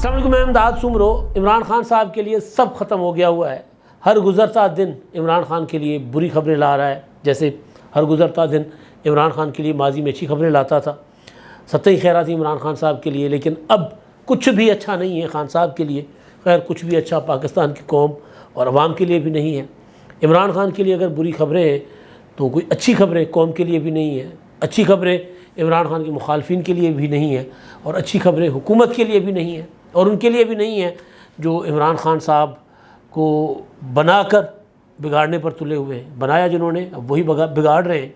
السلام علیکم، میں امداد سمرو۔ عمران خان صاحب کے لیے سب ختم ہو گیا ہوا ہے۔ ہر گزرتا دن عمران خان کے لیے بری خبریں لا رہا ہے، جیسے ہر گزرتا دن عمران خان کے لیے ماضی میں اچھی خبریں لاتا تھا۔ سطحی خیرات تھی عمران خان صاحب کے لیے، لیکن اب کچھ بھی اچھا نہیں ہے خان صاحب کے لیے۔ خیر، کچھ بھی اچھا پاکستان کی قوم اور عوام کے لیے بھی نہیں ہے۔ عمران خان کے لیے اگر بری خبریں ہیں تو کوئی اچھی خبریں قوم کے لیے بھی نہیں ہیں، اچھی خبریں عمران خان کے مخالفین کے لیے بھی نہیں ہیں، اور اچھی خبریں حکومت کے لیے بھی نہیں ہیں، اور ان کے لیے بھی نہیں ہیں جو عمران خان صاحب کو بنا کر بگاڑنے پر تلے ہوئے ہیں۔ بنایا جنہوں نے، اب وہی بگاڑ رہے ہیں۔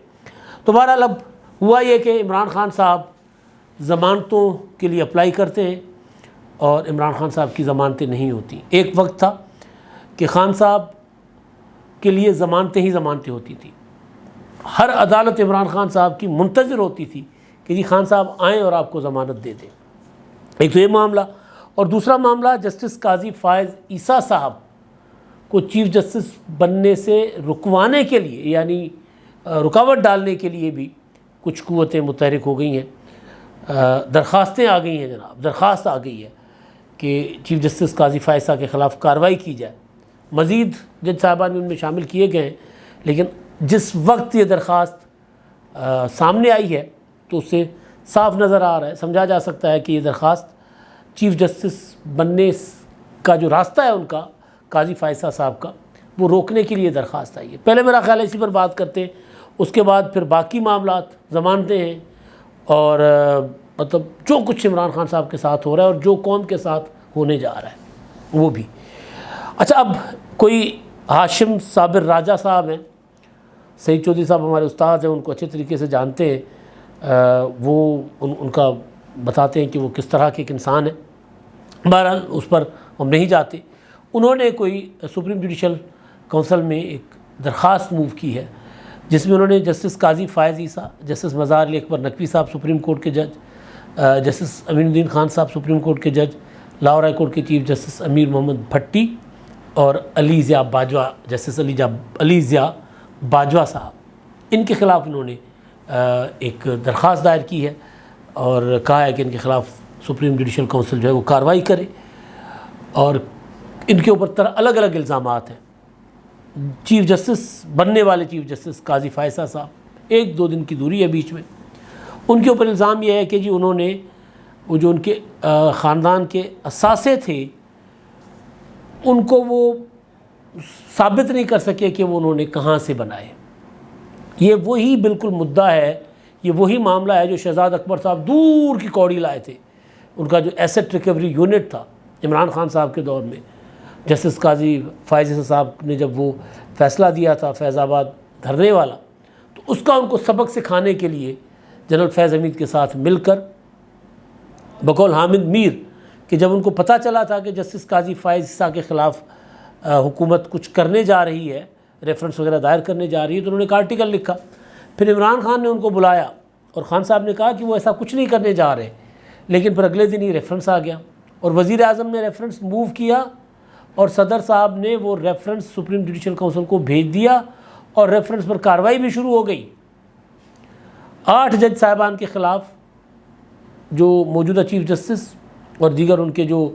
تو بہرحال اب ہوا یہ کہ عمران خان صاحب ضمانتوں کے لیے اپلائی کرتے ہیں اور عمران خان صاحب کی ضمانتیں نہیں ہوتی۔ ایک وقت تھا کہ خان صاحب کے لیے ضمانتیں ہی ضمانتیں ہوتی تھیں۔ ہر عدالت عمران خان صاحب کی منتظر ہوتی تھی کہ جی خان صاحب آئیں اور آپ کو ضمانت دے دیں۔ ایک تو یہ معاملہ، اور دوسرا معاملہ جسٹس قاضی فائز عیسیٰ صاحب کو چیف جسٹس بننے سے رکوانے کے لیے، یعنی رکاوٹ ڈالنے کے لیے بھی کچھ قوتیں متحرک ہو گئی ہیں، درخواستیں آ گئی ہیں جناب، درخواست آ گئی ہے کہ چیف جسٹس قاضی فائز صاحب کے خلاف کارروائی کی جائے۔ مزید جج صاحبان بھی ان میں شامل کیے گئے ہیں، لیکن جس وقت یہ درخواست سامنے آئی ہے تو اس سے صاف نظر آ رہا ہے، سمجھا جا سکتا ہے کہ یہ درخواست چیف جسٹس بننے کا جو راستہ ہے ان کا، قاضی فائز صاحب کا، وہ روکنے کے لیے درخواست آئی ہے۔ پہلے میرا خیال ہے اسی پر بات کرتے ہیں، اس کے بعد پھر باقی معاملات، ضمانتیں ہیں، اور مطلب جو کچھ عمران خان صاحب کے ساتھ ہو رہا ہے اور جو قوم کے ساتھ ہونے جا رہا ہے وہ بھی۔ اچھا، اب کوئی ہاشم صابر راجہ صاحب ہیں، سعید چودھری صاحب ہمارے استاد ہیں، ان کو اچھے طریقے سے جانتے ہیں، وہ ان کا بتاتے ہیں کہ وہ کس طرح کے ایک انسان ہیں۔ بہرحال اس پر ہم نہیں جاتے۔ انہوں نے کوئی سپریم جوڈیشل کونسل میں ایک درخواست موو کی ہے، جس میں انہوں نے جسٹس قاضی فائز عیسیٰ، جسٹس مزار علی اکبر نقوی صاحب سپریم کورٹ کے جج، جسٹس امین الدین خان صاحب سپریم کورٹ کے جج، لاہور ہائی کورٹ کے چیف جسٹس امیر محمد بھٹی، اور علی ضیاء باجوہ، جسٹس علی ضیاء باجوہ صاحب، ان کے خلاف انہوں نے ایک درخواست دائر کی ہے اور کہا ہے کہ ان کے خلاف سپریم جوڈیشل کونسل جو ہے وہ کارروائی کرے، اور ان کے اوپر الگ الگ الزامات ہیں۔ چیف جسٹس بننے والے چیف جسٹس قاضی فائز صاحب، 1-2 دن کی دوری ہے بیچ میں، ان کے اوپر الزام یہ ہے کہ جی انہوں نے وہ جو ان کے خاندان کے اثاثے تھے ان کو وہ ثابت نہیں کر سکے کہ وہ انہوں نے کہاں سے بنائے۔ یہ وہی بالکل مدعا ہے، یہ وہی معاملہ ہے جو شہزاد اکبر صاحب دور کی کوڑی لائے تھے۔ ان کا جو ایسٹ ریکوری یونٹ تھا عمران خان صاحب کے دور میں، جسٹس قاضی فائز صاحب نے جب وہ فیصلہ دیا تھا فیض آباد دھرنے والا، تو اس کا ان کو سبق سکھانے کے لیے جنرل فیض حمید کے ساتھ مل کر بقول حامد میر کہ جب ان کو پتہ چلا تھا کہ جسٹس قاضی فائز کے خلاف حکومت کچھ کرنے جا رہی ہے، ریفرنس وغیرہ دائر کرنے جا رہی ہے، تو انہوں نے ایک آرٹیکل لکھا۔ پھر عمران خان نے ان کو بلایا اور خان صاحب نے کہا کہ وہ ایسا کچھ نہیں کرنے جا رہے، لیکن پھر اگلے دن ہی ریفرنس آ گیا اور وزیر اعظم نے ریفرنس موو کیا، اور صدر صاحب نے وہ ریفرنس سپریم جوڈیشل کونسل کو بھیج دیا، اور ریفرنس پر کارروائی بھی شروع ہو گئی۔ 8 جج صاحبان کے خلاف جو موجودہ چیف جسٹس اور دیگر ان کے جو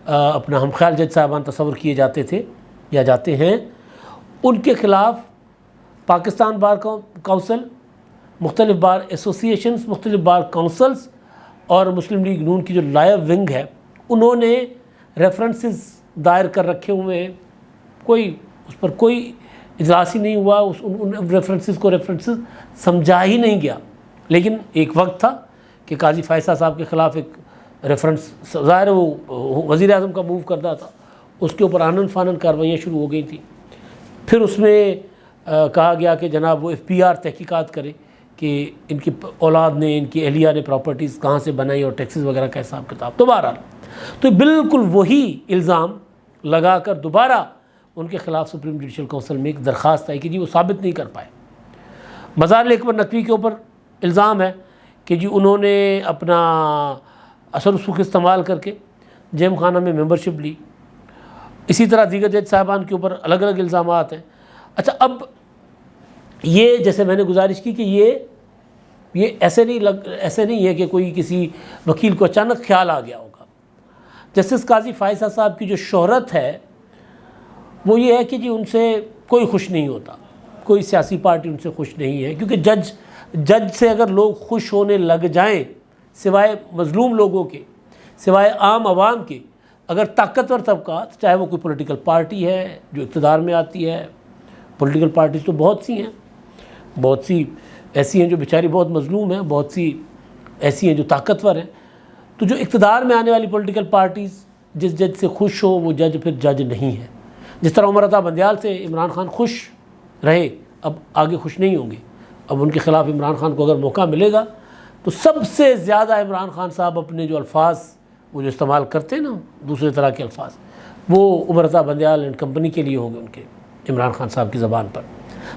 اپنا ہم خیال جج صاحبان تصور کیے جاتے تھے یا جاتے ہیں، ان کے خلاف پاکستان بار کونسل، مختلف بار ایسوسیشنز، مختلف بار کونسلز اور مسلم لیگ نون کی جو لائر ونگ ہے، انہوں نے ریفرنسز دائر کر رکھے ہوئے ہیں۔ کوئی اس پر کوئی اجلاس ہی نہیں ہوا، ان ریفرنسز کو ریفرنسز سمجھا ہی نہیں گیا۔ لیکن ایک وقت تھا کہ قاضی فائز صاحب کے خلاف ایک ریفرنس، ظاہر ہے وہ وزیر اعظم کا موو کرتا تھا، اس کے اوپر آنن فانن کارروائیاں شروع ہو گئی تھیں۔ پھر اس میں کہا گیا کہ جناب وہ FBR تحقیقات کرے کہ ان کی اولاد نے، ان کی اہلیہ نے پراپرٹیز کہاں سے بنائی اور ٹیکسز وغیرہ کا حساب کتاب۔ تو بہرحال تو بالکل وہی الزام لگا کر دوبارہ ان کے خلاف سپریم جوڈیشل کونسل میں ایک درخواست آئی کہ جی وہ ثابت نہیں کر پائے۔ مزار علی اکبر نقوی کے اوپر الزام ہے کہ جی انہوں نے اپنا اثر رسوخ استعمال کر کے جیم خانہ میں ممبرشپ لی۔ اسی طرح دیگر جج صاحبان کے اوپر الگ الگ الزامات ہیں۔ اچھا، اب یہ جیسے میں نے گزارش کی کہ یہ ایسے نہیں ہے کہ کوئی کسی وکیل کو اچانک خیال آ گیا ہوگا۔ جسٹس قاضی فائز صاحب کی جو شہرت ہے وہ یہ ہے کہ جی ان سے کوئی خوش نہیں ہوتا، کوئی سیاسی پارٹی ان سے خوش نہیں ہے، کیونکہ جج سے اگر لوگ خوش ہونے لگ جائیں، سوائے مظلوم لوگوں کے، سوائے عام عوام کے، اگر طاقتور طبقات، چاہے وہ کوئی پولیٹیکل پارٹی ہے جو اقتدار میں آتی ہے، پولیٹیکل پارٹیز تو بہت سی ہیں، بہت سی ایسی ہیں جو بیچاری بہت مظلوم ہیں، بہت سی ایسی ہیں جو طاقتور ہیں، تو جو اقتدار میں آنے والی پولیٹیکل پارٹیز جس جج سے خوش ہو وہ جج پھر جج نہیں ہے۔ جس طرح عمر عطا بندیال سے عمران خان خوش رہے، اب آگے خوش نہیں ہوں گے، اب ان کے خلاف عمران خان کو اگر موقع ملے گا تو سب سے زیادہ عمران خان صاحب اپنے جو الفاظ وہ جو استعمال کرتے ہیں نا دوسرے طرح کے الفاظ، وہ عمر عطا بندیال اینڈ کمپنی کے لیے ہوں گے ان کے، عمران خان صاحب کی زبان پر۔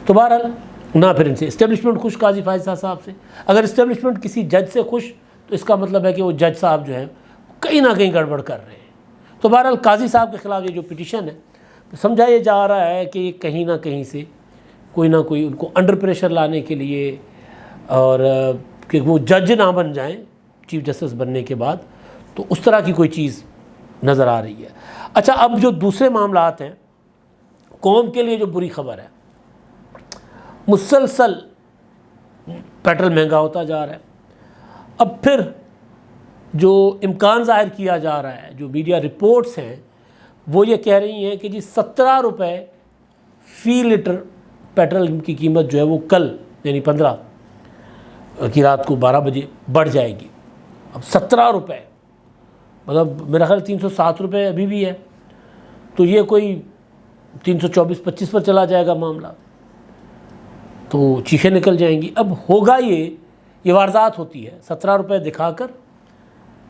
تو بہرحال نہ پھر ان سے اسٹیبلشمنٹ خوش قاضی فائز صاحب سے، اگر اسٹیبلشمنٹ کسی جج سے خوش تو اس کا مطلب ہے کہ وہ جج صاحب جو ہیں کہیں نہ کہیں گڑبڑ کر رہے ہیں۔ تو بہرحال قاضی صاحب کے خلاف یہ جو پٹیشن ہے سمجھا یہ جا رہا ہے کہ یہ کہیں نہ کہیں سے کوئی نہ کوئی ان کو انڈر پریشر لانے کے لیے، اور کہ وہ جج نہ بن جائیں چیف جسٹس بننے کے بعد، تو اس طرح کی کوئی چیز نظر آ رہی ہے۔ اچھا، اب جو دوسرے معاملات ہیں، قوم کے لیے جو بری خبر ہے، مسلسل پیٹرول مہنگا ہوتا جا رہا ہے۔ اب پھر جو امکان ظاہر کیا جا رہا ہے، جو میڈیا رپورٹس ہیں وہ یہ کہہ رہی ہیں کہ جی 17 روپے فی لیٹر پیٹرول کی قیمت جو ہے وہ کل یعنی 15 کی رات کو 12 بجے بڑھ جائے گی۔ اب 17 روپے مطلب میرا خیال 307 روپے ابھی بھی ہے، تو یہ کوئی 324-25 پر چلا جائے گا معاملہ، تو چیخیں نکل جائیں گی۔ اب ہوگا یہ واردات ہوتی ہے 17 روپے دکھا کر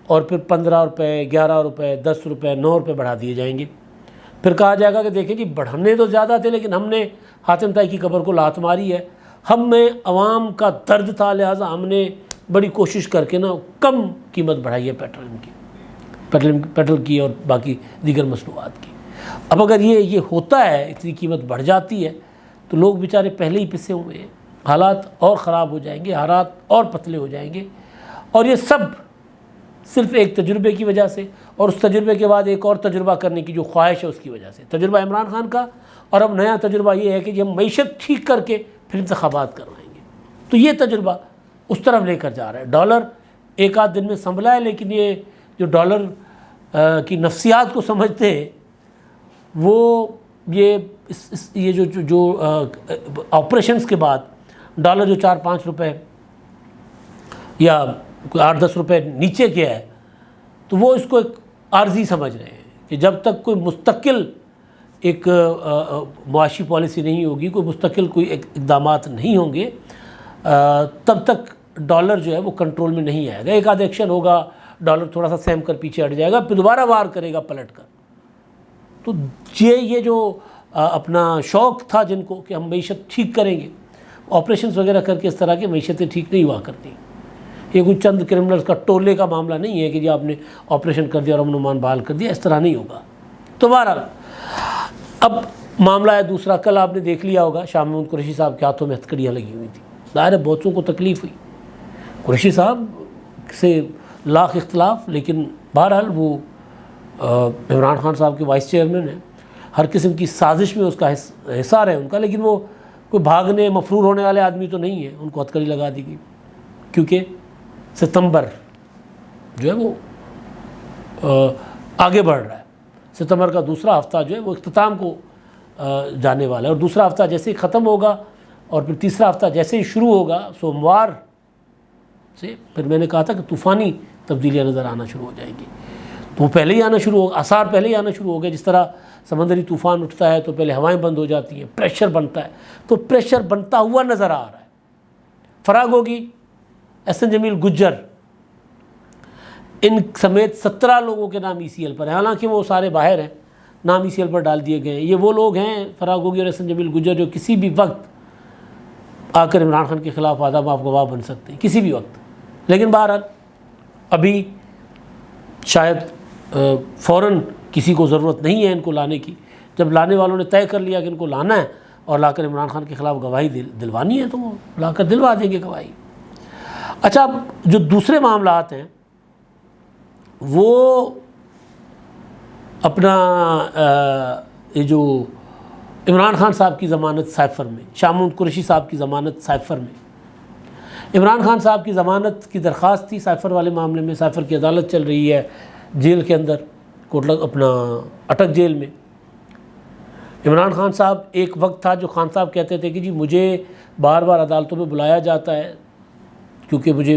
اور پھر 15 روپے 11 روپے 10 روپے 9 روپے بڑھا دیے جائیں گے۔ پھر کہا جائے گا کہ دیکھیں جی بڑھنے تو زیادہ تھے لیکن ہم نے حاتم طائی کی قبر کو لات ماری ہے، ہم میں عوام کا درد تھا، لہٰذا ہم نے بڑی کوشش کر کے نا کم قیمت بڑھائی ہے پیٹرول کی اور باقی دیگر مصنوعات کی۔ اب اگر یہ ہوتا ہے، اتنی قیمت بڑھ جاتی ہے تو لوگ بیچارے پہلے ہی پسے ہوئے ہیں، حالات اور خراب ہو جائیں گے، حالات اور پتلے ہو جائیں گے، اور یہ سب صرف ایک تجربے کی وجہ سے، اور اس تجربے کے بعد ایک اور تجربہ کرنے کی جو خواہش ہے اس کی وجہ سے، تجربہ عمران خان کا، اور اب نیا تجربہ یہ ہے کہ ہم معیشت ٹھیک کر کے پھر انتخابات کروائیں گے، تو یہ تجربہ اس طرف لے کر جا رہا ہے۔ ڈالر ایک آدھ دن میں سنبھلا ہے، لیکن یہ جو ڈالر کی نفسیات کو سمجھتے ہیں وہ یہ جو آپریشنز کے بعد ڈالر جو 4-5 روپے یا 8-10 روپے نیچے گیا ہے تو وہ اس کو ایک عارضی سمجھ رہے ہیں کہ جب تک کوئی مستقل ایک معاشی پالیسی نہیں ہوگی، کوئی مستقل کوئی اقدامات نہیں ہوں گے، تب تک ڈالر جو ہے وہ کنٹرول میں نہیں آئے گا۔ ایک آدھ ایکشن ہوگا، ڈالر تھوڑا سا سہم کر پیچھے ہٹ جائے گا، پھر دوبارہ وار کرے گا پلٹ کر۔ تو یہ جو اپنا شوق تھا جن کو کہ ہم معیشت ٹھیک کریں گے، آپریشنز وغیرہ کر کے اس طرح کی معیشتیں ٹھیک نہیں ہوا کرتی۔ یہ کوئی چند کرمنلز کا ٹولے کا معاملہ نہیں ہے کہ جی آپ نے آپریشن کر دیا اور امن و امان بحال کر دیا، اس طرح نہیں ہوگا۔ تو بہرحال اب معاملہ ہے دوسرا، کل آپ نے دیکھ لیا ہوگا شاہ محمود قریشی صاحب کے ہاتھوں میں ہتھکڑیاں لگی ہوئی تھیں، ظاہر ہے بہتوں کو تکلیف ہوئی، قریشی صاحب سے لاکھ اختلاف، لیکن بہرحال وہ عمران خان صاحب کے وائس چیئرمین ہیں، ہر قسم کی سازش میں اس کا حصہ ہے ان کا، لیکن وہ کوئی بھاگنے مفرور ہونے والے آدمی تو نہیں ہیں، ان کو ہتھکڑی لگا دی گئی کیونکہ ستمبر جو ہے وہ آگے بڑھ رہا ہے۔ ستمبر کا دوسرا ہفتہ جو ہے وہ اختتام کو جانے والا ہے، اور دوسرا ہفتہ جیسے ہی ختم ہوگا اور پھر تیسرا ہفتہ جیسے ہی شروع ہوگا سوموار سے، پھر میں نے کہا تھا کہ طوفانی تبدیلیاں نظر آنا شروع ہو جائیں گی، تو وہ پہلے ہی آنا شروع ہوگا، آثار پہلے ہی آنا شروع ہو گئے۔ جس طرح سمندری طوفان اٹھتا ہے تو پہلے ہوائیں بند ہو جاتی ہیں، پریشر بنتا ہے، تو پریشر بنتا ہوا نظر آ رہا ہے۔ فراغ ہوگی، احسن جمیل گجر، ان سمیت 17 لوگوں کے نام ECL پر ہیں، حالانکہ وہ سارے باہر ہیں، نام ECL پر ڈال دیے گئے ہیں۔ یہ وہ لوگ ہیں فراغ ہوگی اور احسن جمیل گجر جو کسی بھی وقت آ کر عمران خان کے خلاف وعدہ معاف گواہ بن سکتے ہیں، کسی بھی وقت، لیکن بہرحال ابھی شاید فوراً کسی کو ضرورت نہیں ہے ان کو لانے کی۔ جب لانے والوں نے طے کر لیا کہ ان کو لانا ہے اور لا کر عمران خان کے خلاف گواہی دلوانی ہے تو وہ لا کر دلوا دیں گے گواہی۔ اچھا، اب جو دوسرے معاملات ہیں وہ اپنا یہ جو عمران خان صاحب کی ضمانت سائفر میں، شاہ محمود قریشی صاحب کی ضمانت سائفر میں، عمران خان صاحب کی ضمانت کی درخواست تھی سائفر والے معاملے میں، سائفر کی عدالت چل رہی ہے جیل کے اندر، اپنا اٹک جیل میں۔ عمران خان صاحب ایک وقت تھا جو خان صاحب کہتے تھے کہ جی مجھے بار بار عدالتوں میں بلایا جاتا ہے کیونکہ مجھے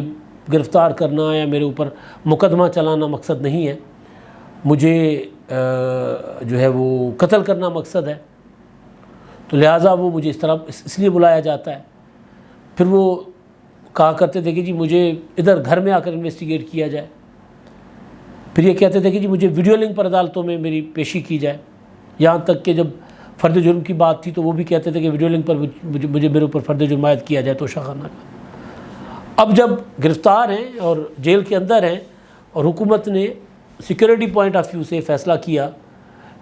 گرفتار کرنا یا میرے اوپر مقدمہ چلانا مقصد نہیں ہے، مجھے جو ہے وہ قتل کرنا مقصد ہے، تو لہٰذا وہ مجھے اس لیے بلایا جاتا ہے۔ پھر وہ کہا کرتے تھے کہ جی مجھے ادھر گھر میں آ کر انویسٹیگیٹ کیا جائے، پھر یہ کہتے تھے کہ جی مجھے ویڈیو لنک پر عدالتوں میں میری پیشی کی جائے، یہاں تک کہ جب فرد جرم کی بات تھی تو وہ بھی کہتے تھے کہ ویڈیو لنک پر مجھے میرے اوپر فرد جرم عائد کیا جائے توشہ خانہ کا۔ اب جب گرفتار ہیں اور جیل کے اندر ہیں اور حکومت نے سیکیورٹی پوائنٹ آف ویو سے فیصلہ کیا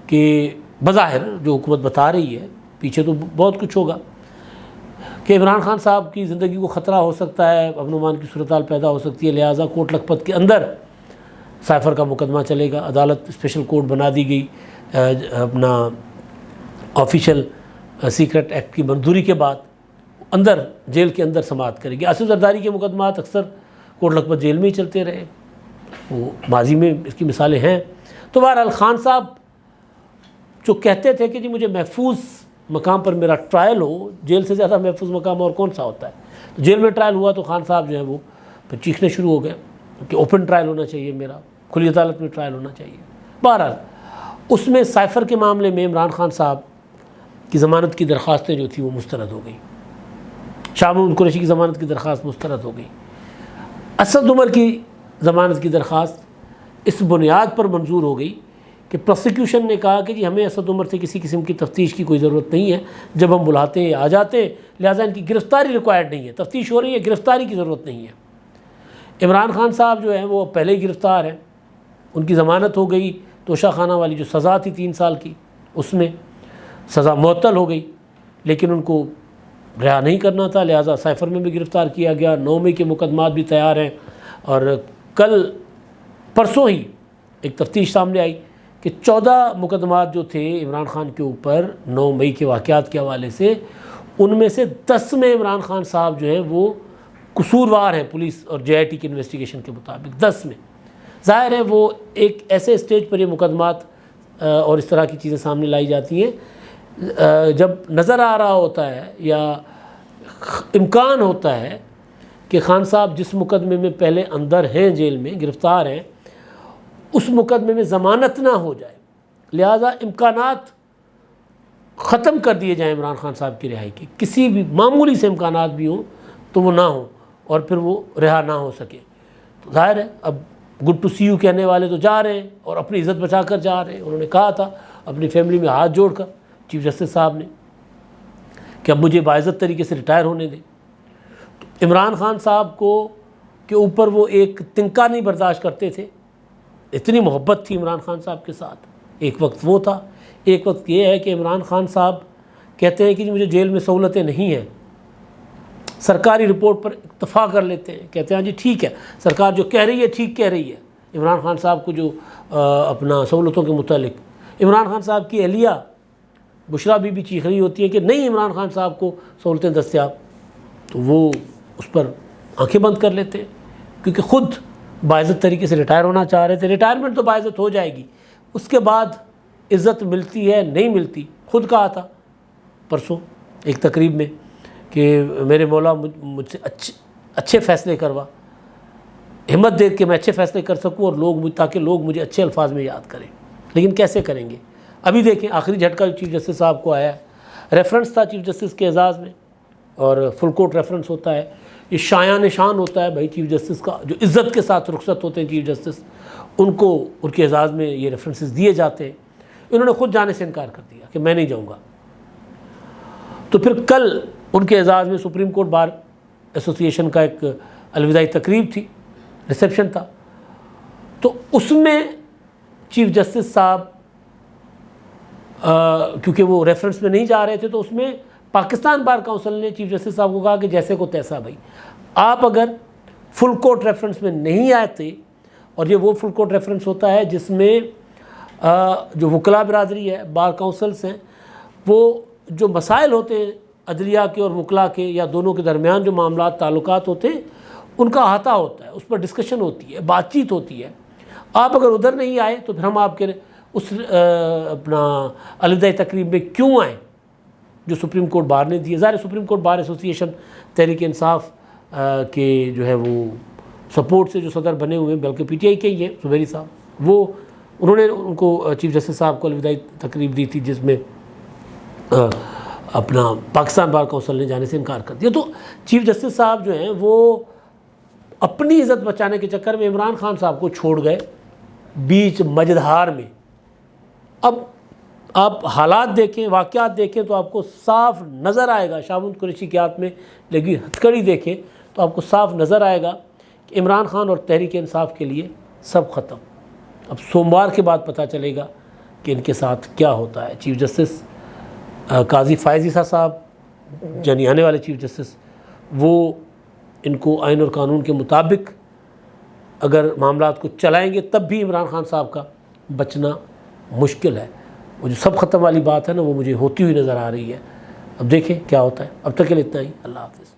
کہ بظاہر جو حکومت بتا رہی ہے، پیچھے تو بہت کچھ ہوگا، کہ عمران خان صاحب کی زندگی کو خطرہ ہو سکتا ہے، امن و امان کی صورتحال پیدا ہو سکتی ہے، لہٰذا کوٹ لکھپت کے اندر سائفر کا مقدمہ چلے گا۔ عدالت اسپیشل کورٹ بنا دی گئی، اپنا آفیشیل سیکرٹ ایکٹ کی منظوری کے بعد اندر جیل کے اندر سماعت کرے گی۔ آصف زرداری کے مقدمات اکثر کوٹ لکھپت جیل میں ہی چلتے رہے، وہ ماضی میں اس کی مثالیں ہیں۔ تو بہرحال خان صاحب جو کہتے تھے کہ جی مجھے محفوظ مقام پر میرا ٹرائل ہو، جیل سے زیادہ محفوظ مقام اور کون سا ہوتا ہے، تو جیل میں ٹرائل ہوا تو خان صاحب جو ہے وہ پھر چیخنے شروع ہو گئے کہ اوپن ٹرائل ہونا چاہیے، میرا کھلی عدالت میں ٹرائل ہونا چاہیے۔ بہرحال اس میں سائفر کے معاملے میں عمران خان صاحب کی ضمانت کی درخواستیں جو تھیں وہ مسترد ہو گئی، شاہ محمود قریشی کی ضمانت کی درخواست مسترد ہو گئی، اسد عمر کی ضمانت کی درخواست اس بنیاد پر منظور ہو گئی کہ پروسیکیوشن نے کہا کہ جی ہمیں اسد عمر سے کسی قسم کی تفتیش کی کوئی ضرورت نہیں ہے، جب ہم بلاتے ہیں آ جاتے ہیں، لہٰذا ان کی گرفتاری ریکوائرڈ نہیں ہے، تفتیش ہو رہی ہے، گرفتاری کی ضرورت نہیں ہے۔ عمران خان صاحب جو ہیں وہ پہلے ہی گرفتار ہیں، ان کی ضمانت ہو گئی، توشہ خانہ والی جو سزا تھی 3 سال کی اس میں سزا معطل ہو گئی، لیکن ان کو رہا نہیں کرنا تھا، لہٰذا سائفر میں بھی گرفتار کیا گیا۔ 9 مئی کے مقدمات بھی تیار ہیں، اور کل پرسوں ہی ایک تفتیش سامنے آئی کہ 14 مقدمات جو تھے عمران خان کے اوپر 9 مئی کے واقعات کے حوالے سے، ان میں سے 10 میں عمران خان صاحب جو ہیں وہ قصوروار ہیں پولیس اور JIT کی انویسٹیگیشن کے مطابق، 10 میں۔ ظاہر ہے وہ ایک ایسے اسٹیج پر یہ مقدمات اور اس طرح کی چیزیں سامنے لائی جاتی ہیں جب نظر آ رہا ہوتا ہے یا امکان ہوتا ہے کہ خان صاحب جس مقدمے میں پہلے اندر ہیں، جیل میں گرفتار ہیں، اس مقدمے میں ضمانت نہ ہو جائے، لہذا امکانات ختم کر دیے جائیں عمران خان صاحب کی رہائی کے، کسی بھی معمولی سے امکانات بھی ہوں تو وہ نہ ہوں اور پھر وہ رہا نہ ہو سکے۔ تو ظاہر ہے اب گڈ ٹو سی یو کہنے والے تو جا رہے ہیں اور اپنی عزت بچا کر جا رہے ہیں۔ انہوں نے کہا تھا اپنی فیملی میں ہاتھ جوڑ کر چیف جسٹس صاحب نے کہ اب مجھے باعزت طریقے سے ریٹائر ہونے دیں۔ تو عمران خان صاحب کو کے اوپر وہ ایک تنکا نہیں برداشت کرتے تھے، اتنی محبت تھی عمران خان صاحب کے ساتھ۔ ایک وقت وہ تھا، ایک وقت یہ ہے کہ عمران خان صاحب کہتے ہیں کہ مجھے جیل میں سہولتیں نہیں ہیں، سرکاری رپورٹ پر اتفاق کر لیتے ہیں، کہتے ہیں جی ٹھیک ہے سرکار جو کہہ رہی ہے ٹھیک کہہ رہی ہے عمران خان صاحب کو جو اپنا سہولتوں کے متعلق۔ عمران خان صاحب کی اہلیہ بشرا بی چیخ رہی ہوتی ہے کہ نہیں عمران خان صاحب کو سہولتیں دستیاب، تو وہ اس پر آنکھیں بند کر لیتے ہیں کیونکہ خود باعزت طریقے سے ریٹائر ہونا چاہ رہے تھے۔ ریٹائرمنٹ تو باعزت ہو جائے گی، اس کے بعد عزت ملتی ہے نہیں ملتی، خود کہا تھا پرسوں ایک تقریب میں کہ میرے مولا مجھ سے اچھے فیصلے کروا، ہمت دے کہ میں اچھے فیصلے کر سکوں اور تاکہ لوگ مجھے اچھے الفاظ میں یاد کریں، لیکن کیسے کریں گے؟ ابھی دیکھیں آخری جھٹکا چیف جسٹس صاحب کو آیا ہے، ریفرنس تھا چیف جسٹس کے اعزاز میں اور فل کورٹ ریفرنس ہوتا ہے، یہ شایان شان ہوتا ہے بھائی چیف جسٹس کا، جو عزت کے ساتھ رخصت ہوتے ہیں چیف جسٹس ان کو ان کے اعزاز میں یہ ریفرنسز دیے جاتے ہیں۔ انہوں نے خود جانے سے انکار کر دیا کہ میں نہیں جاؤں گا۔ تو پھر کل ان کے اعزاز میں سپریم کورٹ بار ایسوسی ایشن کا ایک الوداعی تقریب تھی، ریسیپشن تھا، تو اس میں چیف جسٹس صاحب کیونکہ وہ ریفرنس میں نہیں جا رہے تھے تو اس میں پاکستان بار کونسل نے چیف جسٹس صاحب کو کہا کہ جیسے کو تیسا بھائی، آپ اگر فل کورٹ ریفرنس میں نہیں آئے تھے، اور یہ وہ فل کورٹ ریفرنس ہوتا ہے جس میں جو وکلاء برادری ہے، بار کونسلز ہیں، وہ جو مسائل ہوتے ہیں عدلیہ کے اور وکلاء کے یا دونوں کے درمیان جو معاملات تعلقات ہوتے ہیں ان کا احاطہ ہوتا ہے، اس پر ڈسکشن ہوتی ہے، بات چیت ہوتی ہے۔ آپ اگر ادھر نہیں آئے تو پھر ہم آپ کے اس اپنا علیحدہ تقریب میں کیوں آئیں جو سپریم کورٹ بار نے دی ہے۔ ظاہر سپریم کورٹ بار ایسوسی ایشن تحریک انصاف کے جو ہے وہ سپورٹ سے جو صدر بنے ہوئے ہیں، بلکہ پی ٹی آئی کے ہی ہیں زبیری صاحب، وہ انہوں نے ان کو چیف جسٹس صاحب کو الوداعی تقریب دی تھی جس میں اپنا پاکستان بار کونسل نے جانے سے انکار کر دیا۔ تو چیف جسٹس صاحب جو ہیں وہ اپنی عزت بچانے کے چکر میں عمران خان صاحب کو چھوڑ گئے بیچ مجدہار میں۔ اب آپ حالات دیکھیں، واقعات دیکھیں تو آپ کو صاف نظر آئے گا، شاہمود قریشی کے ہاتھ میں لگی ہتھکڑی دیکھیں تو آپ کو صاف نظر آئے گا کہ عمران خان اور تحریک انصاف کے لیے سب ختم۔ اب سوموار کے بعد پتہ چلے گا کہ ان کے ساتھ کیا ہوتا ہے۔ چیف جسٹس قاضی فائز عیسیٰ صاحب یعنی آنے والے چیف جسٹس، وہ ان کو آئین اور قانون کے مطابق اگر معاملات کو چلائیں گے تب بھی عمران خان صاحب کا بچنا مشکل ہے۔ وہ جو سب ختم والی بات ہے نا، وہ مجھے ہوتی ہوئی نظر آ رہی ہے۔ اب دیکھیں کیا ہوتا ہے۔ اب تک کے لیے اتنا ہی، اللہ حافظ۔